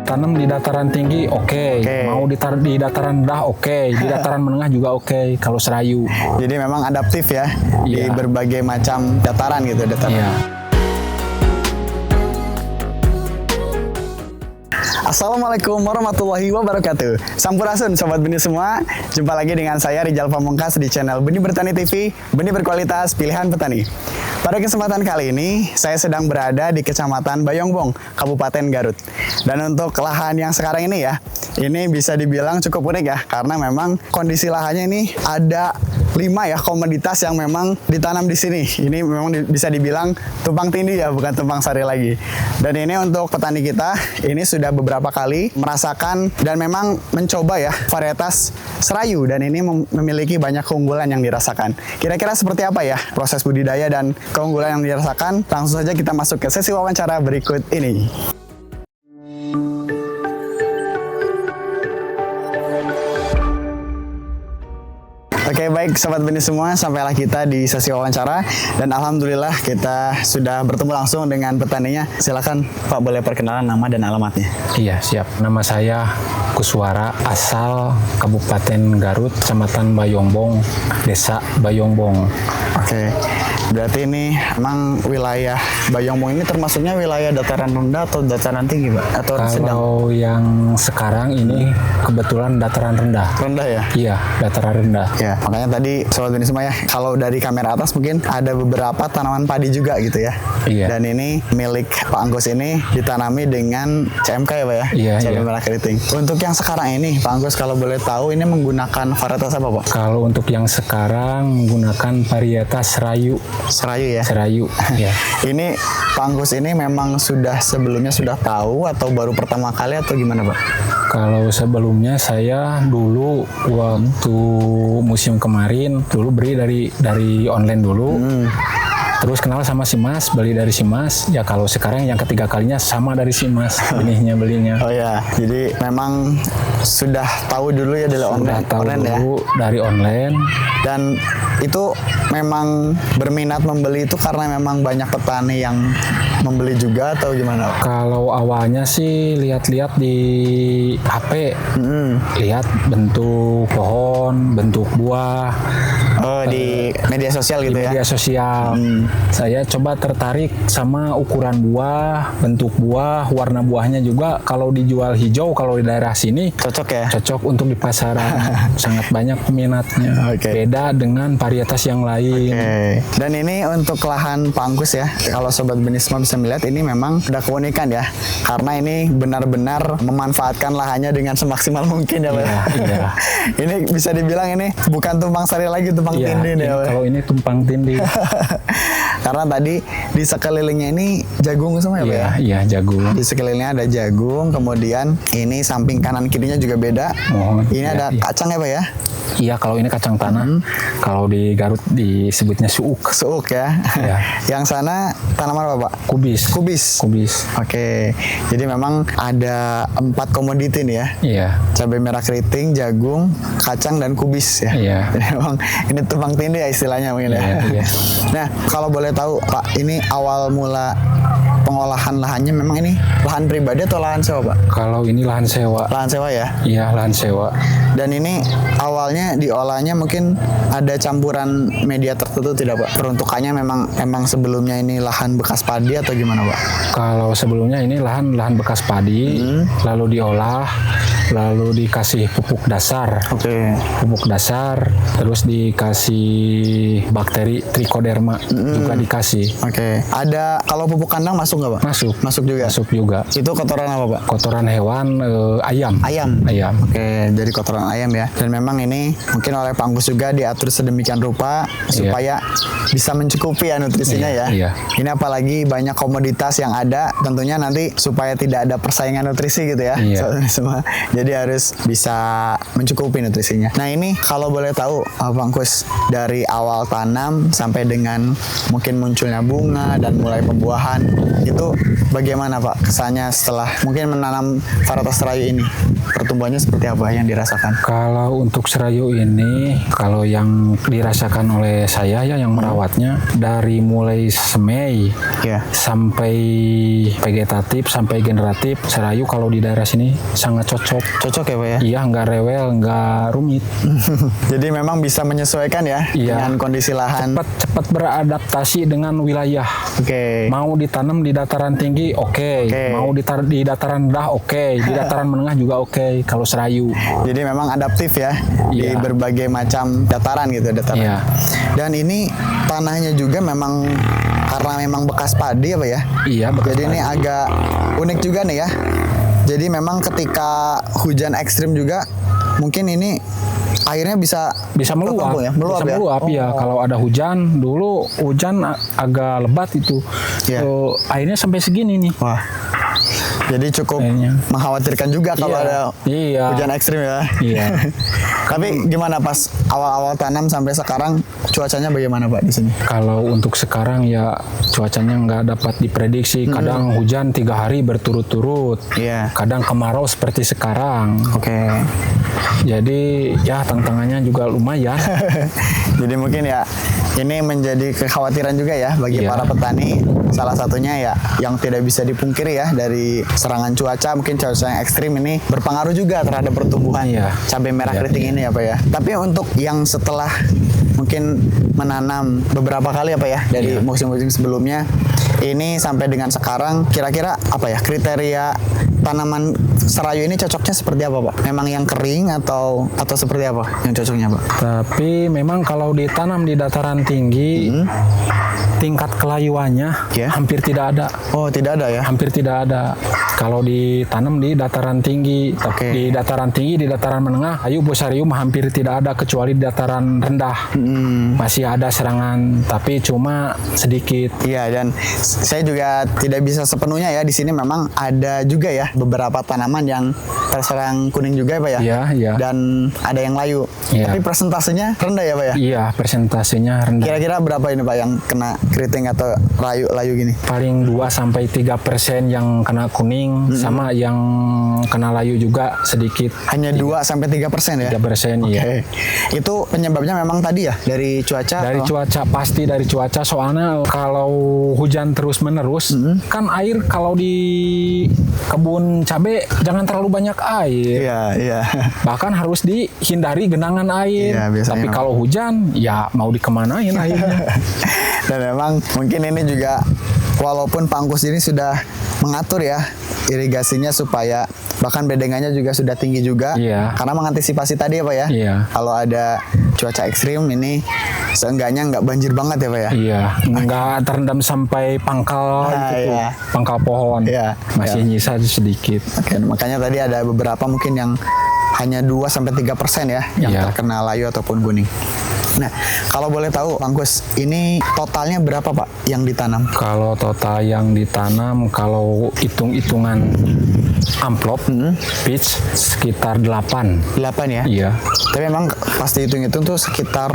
tanam di dataran tinggi oke. Mau di dataran rendah oke. Di dataran menengah juga oke. Kalau serayu. Jadi memang adaptif ya di Iya. berbagai macam dataran gitu. Iya. Assalamualaikum warahmatullahi wabarakatuh. Sampurasun Sobat Benih semua. Jumpa lagi dengan saya Rizal Pamungkas di channel Benih Bertani TV, benih berkualitas pilihan petani. Pada kesempatan kali ini, saya sedang berada di Kecamatan Bayongbong, Kabupaten Garut. Dan untuk lahan yang sekarang ini ya, ini bisa dibilang cukup unik ya, karena memang kondisi lahannya ini ada 5 ya komoditas yang memang ditanam di sini. Ini memang bisa dibilang tumpang tindih ya, bukan tumpang sari lagi. Dan ini untuk petani kita, ini sudah beberapa kali merasakan dan memang mencoba ya varietas serayu, dan ini memiliki banyak keunggulan yang dirasakan. Kira-kira seperti apa ya proses budidaya dan keunggulan yang dirasakan? Langsung saja kita masuk ke sesi wawancara berikut ini. Oke, baik Sobat Benih semua, sampailah kita di sesi wawancara dan alhamdulillah kita sudah bertemu langsung dengan petaninya. Silakan Pak, boleh perkenalan nama dan alamatnya. Iya, siap. Nama saya Kuswara, asal Kabupaten Garut, Kecamatan Bayongbong, Desa Bayongbong. Oke, berarti ini emang wilayah Bayongbong ini termasuknya wilayah dataran rendah atau dataran tinggi, Pak? Atau sedang? Kalau yang sekarang ini kebetulan dataran rendah. Rendah ya? Iya, dataran rendah. Ya, makanya tadi Sobat Benih semua ya, kalau dari kamera atas mungkin ada beberapa tanaman padi juga gitu ya. Iya. Dan ini milik Pak Anggus ini ditanami dengan CMK ya Pak ya? Iya, CMK iya. Merah Keriting. Untuk yang sekarang ini Pak Anggus kalau boleh tahu ini menggunakan varietas apa Pak? Kalau untuk yang sekarang menggunakan varietas serayu. Serayu ya? Serayu, ya. Ini Pak Anggus ini memang sebelumnya sudah tahu atau baru pertama kali atau gimana Pak? Kalau sebelumnya saya dulu waktu musim kemarin dulu beli dari online dulu. Terus kenal sama si Mas, beli dari si Mas. Ya kalau sekarang yang ketiga kalinya sama dari si Mas benihnya belinya. Oh ya, jadi memang sudah tahu dulu ya dari Sudah online, tahu online ya. dulu dari online. Dan itu memang berminat membeli itu karena memang banyak petani yang membeli juga atau gimana Pak? Kalau awalnya sih lihat-lihat di HP, lihat bentuk pohon, bentuk buah. Oh, di media sosial gitu Di ya? media sosial. Saya coba tertarik sama ukuran buah, bentuk buah, warna buahnya juga. Kalau dijual hijau, kalau di daerah sini Cocok ya? cocok untuk di pasaran. Sangat banyak peminatnya. Oke. Beda dengan varietas yang lain. Oke. Dan ini untuk lahan Pak Anggus ya. Kalau Sobat Benih semua bisa melihat ini memang ada keunikan ya. Karena ini benar-benar memanfaatkan lahannya dengan semaksimal mungkin ya Pak. Iya, iya. Ini bisa dibilang ini bukan tumpang sari lagi, tumpang Iya, tindih nih ya Pak. kalau ini tumpang tindih. Karena tadi di sekelilingnya ini jagung semua ya Pak ya? Iya, jagung. Di sekelilingnya ada jagung, kemudian ini samping kanan kirinya juga beda. Mohon. Ini Iya, ada iya. kacang ya Pak ya? Iya, kalau ini kacang tanah. Kalau di Garut disebutnya suuk. Suuk ya. Iya. Yang sana tanaman apa Pak? Kubis. Kubis. Kubis. Oke, jadi memang ada 4 komoditi nih ya. Iya. Cabai merah keriting, jagung, kacang, dan kubis ya. Iya. Jadi memang ini tumpang tindih ya istilahnya mungkin ya. Iya, iya. Nah, kalau boleh tahu Pak, ini awal mula pengolahan lahannya memang ini lahan pribadi atau lahan sewa Pak? Kalau ini lahan sewa. Lahan sewa ya. Iya, lahan sewa. Dan ini awalnya diolahnya mungkin ada campuran media tertentu tidak Pak? Peruntukannya memang sebelumnya ini lahan bekas padi atau gimana Pak? Kalau sebelumnya ini lahan bekas padi, lalu diolah, lalu dikasih pupuk dasar. Oke. Pupuk dasar, terus dikasih bakteri Trichoderma juga dikasih. Oke. Ada kalau pupuk kandang masuk nggak Pak? Masuk. Masuk juga. Masuk juga. Itu kotoran apa Pak? Kotoran hewan, ayam. Ayam. Ayam. Oke, jadi kotoran ayam ya. Dan memang ini mungkin oleh Pak Anggus juga diatur sedemikian rupa supaya bisa mencukupi ya nutrisinya Iya, ya. iya. Ini apalagi banyak komoditas yang ada, tentunya nanti supaya tidak ada persaingan nutrisi gitu ya. Iya. Semua. Jadi harus bisa mencukupi nutrisinya. Nah ini kalau boleh tahu Bang Kus, dari awal tanam sampai dengan mungkin munculnya bunga dan mulai pembuahan, itu bagaimana Pak kesannya setelah mungkin menanam varietas serayu ini? Pertumbuhannya seperti apa yang dirasakan? Kalau untuk serayu ini, kalau yang dirasakan oleh saya ya yang merawatnya, dari mulai semei Ya. sampai vegetatif sampai generatif, serayu kalau di daerah sini sangat cocok. Cocok ya Pak ya? Iya, nggak rewel, nggak rumit. Jadi memang bisa menyesuaikan ya Iya. dengan kondisi lahan. Cepat beradaptasi dengan wilayah. Oke. Mau ditanam di dataran tinggi, oke. Oke. Mau di dataran rendah, oke. Di dataran menengah juga oke. Kalau serayu. Jadi memang adaptif ya di Iya. berbagai macam dataran gitu, dataran. Iya. Dan ini tanahnya juga memang karena memang bekas padi apa ya? Iya, bekas Jadi ini padi. agak unik juga nih ya. Jadi memang ketika hujan ekstrim juga mungkin ini airnya bisa Meluap, tertampung ya? Meluap bisa ya? meluap ya. Kalau ada hujan, dulu hujan agak lebat itu. Iya. So, airnya sampai segini nih. Wah. Jadi cukup Kayaknya. mengkhawatirkan juga kalau Iya. ada Iya. hujan ekstrim ya. Iya. Tapi gimana pas awal-awal tanam sampai sekarang cuacanya bagaimana Pak di sini? Kalau untuk sekarang ya cuacanya nggak dapat diprediksi. Kadang hujan 3 hari berturut-turut. Iya. Kadang kemarau seperti sekarang. Oke. Jadi ya tantangannya juga lumayan. Jadi mungkin ya ini menjadi kekhawatiran juga ya bagi Iya. para petani. Salah satunya ya yang tidak bisa dipungkiri ya dari serangan cuaca, mungkin cuaca yang ekstrim ini berpengaruh juga terhadap pertumbuhan Iya. cabai merah Iya, keriting ini ya Pak ya. Tapi untuk yang setelah mungkin menanam beberapa kali apa ya dari Iya. musim-musim sebelumnya ini sampai dengan sekarang, kira-kira apa ya kriteria tanaman serayu ini cocoknya seperti apa Pak? Memang yang kering atau seperti apa yang cocoknya Pak? Tapi memang kalau ditanam di dataran tinggi, tingkat kelayuannya Ya. hampir tidak ada. Oh tidak ada ya? Hampir tidak ada. Kalau ditanam di dataran tinggi, Oke. di dataran tinggi, di dataran menengah, ayu bosarium hampir tidak ada kecuali di dataran rendah. Masih ada serangan, tapi cuma sedikit. Iya, dan saya juga tidak bisa sepenuhnya ya, di sini memang ada juga ya beberapa tanaman yang terserang kuning juga ya Pak ya. Iya, iya. Dan ada yang layu. Iya. Tapi persentasenya rendah ya Pak ya. Iya, persentasenya rendah. Kira-kira berapa ini Pak yang kena keriting atau layu gini? Paling 2-3% yang kena kuning, sama yang kena layu juga sedikit. Hanya 2-3% ya. 3%, iya. Oke. Itu penyebabnya memang tadi ya dari cuaca. Dari atau- cuaca, pasti dari cuaca. Soalnya kalau hujan terus-menerus, kan air kalau di kebun cabai jangan terlalu banyak air. Iya, iya. Bahkan harus dihindari genangan air. Iya, biasanya Tapi memang. kalau hujan, ya mau dikemanain airnya. Dan memang mungkin ini juga walaupun Pangkus ini sudah mengatur ya irigasinya supaya bahkan bedenganya juga sudah tinggi juga. Iya. Karena mengantisipasi tadi ya Pak ya. Iya. Kalau ada cuaca ekstrim ini seenggaknya nggak banjir banget ya Pak ya. Iya, nggak terendam sampai pangkal Ah, itu tuh, iya. pangkal pohon. Iya, Masih iya. nyisa sedikit. Oke, makanya tadi ada beberapa mungkin yang hanya 2-3% ya yang Iya. terkena layu ataupun kuning. Nah, kalau boleh tahu Pangkus, ini totalnya berapa Pak yang ditanam? Kalau total yang ditanam, kalau hitung-hitungan amplop, pitch sekitar 8. 8 ya? Iya. Tapi memang pasti hitung-hitung tuh sekitar,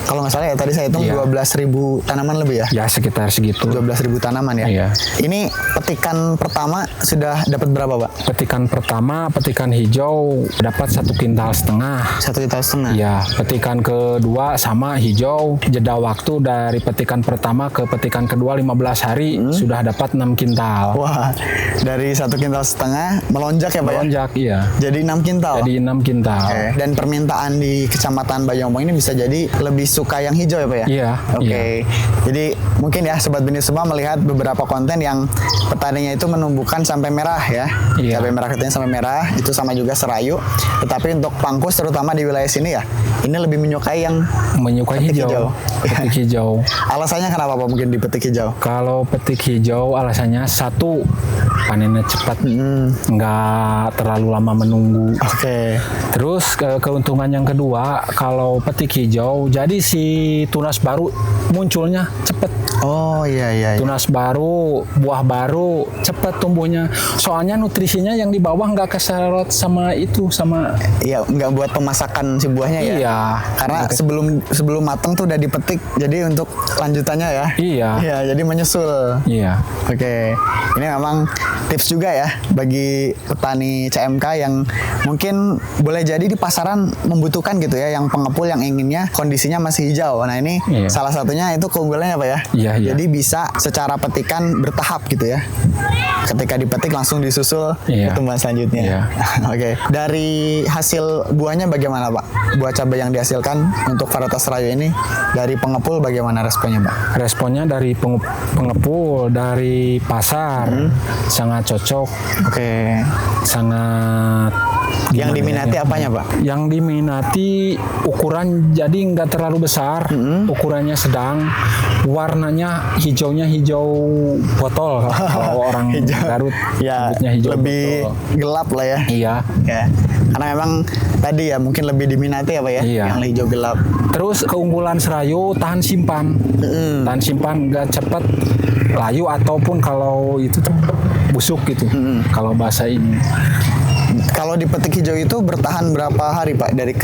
kalau nggak salah ya tadi saya hitung Iya. 12.000 tanaman lebih ya? Ya sekitar segitu. 12.000 tanaman ya? Iya. Ini petikan pertama sudah dapat berapa Pak? Petikan pertama, petikan hijau dapat 1,5 kintal. 1,5 juta. Ya, petikan kedua sama hijau. Jeda waktu dari petikan pertama ke petikan kedua 15 hari sudah dapat 6 kintal. Wah, dari 1,5 kintal melonjak ya Pak ya? Melonjak, iya. Jadi 6 kintal? Jadi 6 kintal. Oke. Dan permintaan di Kecamatan Bayombong ini bisa jadi lebih suka yang hijau ya Pak ya? Iya, Oke. Jadi mungkin ya Sobat Benih semua melihat beberapa konten yang petaninya itu menumbuhkan sampai merah ya. Iya. Cabai merah keriting sampai merah, itu sama juga serayu. Tetapi untuk Pangkus terutama di wilayah sini ya, ini lebih menyukai yang menyukai Petik hijau. hijau. Petik hijau. Alasannya kenapa Pak mungkin di petik hijau? Kalau petik hijau alasannya satu, panennya cepat, nggak terlalu lama menunggu. Oke. Terus keuntungan yang kedua, kalau petik hijau, jadi si tunas baru munculnya cepet. Oh iya. Tunas baru, buah baru, cepet tumbuhnya. Soalnya nutrisinya yang di bawah nggak keserot sama itu, sama Iya, nggak buat pemasakan si buahnya ya. iya. Karena sebelum matang tuh udah dipetik, jadi untuk lanjutannya ya. Iya. Iya, jadi menyusul. Iya. Oke, ini memang tips juga ya bagi petani CMK yang mungkin boleh jadi di pasaran membutuhkan gitu ya, yang pengepul yang inginnya kondisinya masih hijau. Nah ini Iya. salah satunya itu keunggulannya apa ya? Iya. Jadi bisa secara petikan bertahap gitu ya. Ketika dipetik langsung disusul Iya. pertumbuhan selanjutnya. Iya. Oke, dari hasil buahnya bagaimana Pak? Buah cabai yang dihasilkan untuk varietas Rayu ini dari pengepul bagaimana responnya Pak? Responnya dari pengepul, dari pasar sangat cocok, Oke. sangat Yang gimana diminati ya? apanya Pak? Yang diminati ukuran jadi nggak terlalu besar, ukurannya sedang, warnanya hijaunya hijau botol kalau orang Garut Ya, sebutnya hijau lebih botol. gelap lah ya. Iya. Ya. Karena memang tadi ya mungkin lebih diminati apa ya? Iya. Yang hijau gelap. Terus keunggulan Serayu tahan simpan, tahan simpan nggak cepat layu ataupun kalau itu cepet busuk gitu. Kalau bahasa ini. Kalau dipetik hijau itu bertahan berapa hari Pak dari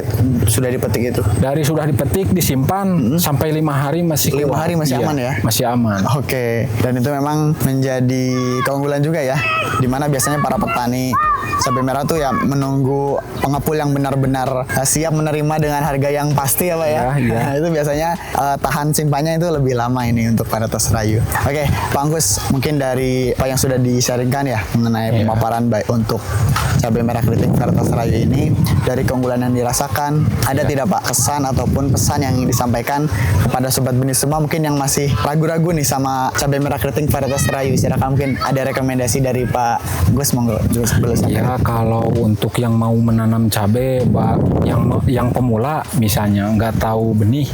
sudah dipetik itu? Dari sudah dipetik disimpan sampai 5 hari masih 5 keluar. hari masih Iya, aman ya? Masih aman. Oke, dan itu memang menjadi keunggulan juga ya, dimana biasanya para petani cabai merah tuh ya menunggu pengepul yang benar-benar siap menerima dengan harga yang pasti ya Pak ya. Iya. Nah, itu biasanya tahan simpannya itu lebih lama ini untuk varietas Rayu. Oke, Pak Angkus, mungkin dari apa yang sudah di-sharingkan ya mengenai Iya. pemaparan baik untuk cabai merah keriting varietas Rayu ini, dari keunggulan yang dirasakan, ada tidak Pak kesan ataupun pesan yang ingin disampaikan kepada sobat benih semua mungkin yang masih ragu-ragu nih sama cabai merah keriting varietas Rayu? Silakan, mungkin ada rekomendasi dari Pak Gus, monggo Gus boleh sampaikan. Ya kalau untuk yang mau menanam cabai, yang pemula misalnya nggak tahu benih,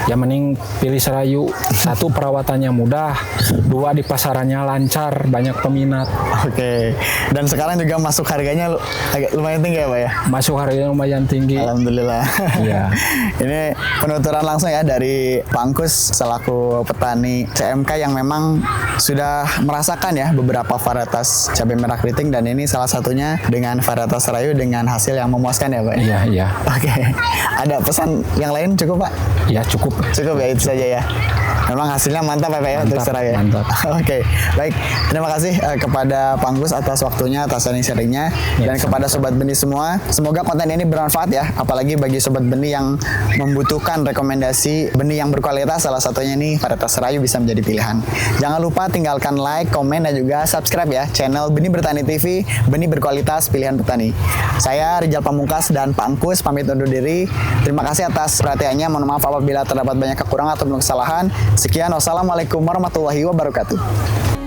ya mending pilih Serayu. Satu, perawatannya mudah, dua, di pasarannya lancar, banyak peminat. Oke, dan sekarang juga masuk harganya agak lumayan tinggi ya Pak ya? Masuk harganya lumayan tinggi. Alhamdulillah. Iya. Ini penuturan langsung ya dari Pak Angkus selaku petani CMK yang memang sudah merasakan ya beberapa varietas cabai merah keriting, dan ini salah satunya dengan varietas Rayu dengan hasil yang memuaskan ya Pak. Iya, iya. Oke. Ada pesan yang lain cukup Pak? Ya cukup. Cukup ya, itu saja ya. Memang hasilnya mantap ya Pak ya untuk Mantap, Serayu. mantap. Oke, baik. Terima kasih kepada Pak Anggus atas waktunya, atas sharing-sharingnya, Ya, dan kepada sobat benih semua. Semoga konten ini bermanfaat ya, apalagi bagi sobat benih yang membutuhkan rekomendasi benih yang berkualitas. Salah satunya nih varietas Serayu bisa menjadi pilihan. Jangan lupa tinggalkan like, komen, dan juga subscribe ya channel Benih Bertani TV, benih berkualitas pilihan petani. Saya Rijal Pamungkas dan Pak Angkus pamit undur diri. Terima kasih atas perhatiannya. Mohon maaf apabila terdapat banyak kekurangan atau kesalahan. Sekian, wassalamualaikum warahmatullahi wabarakatuh.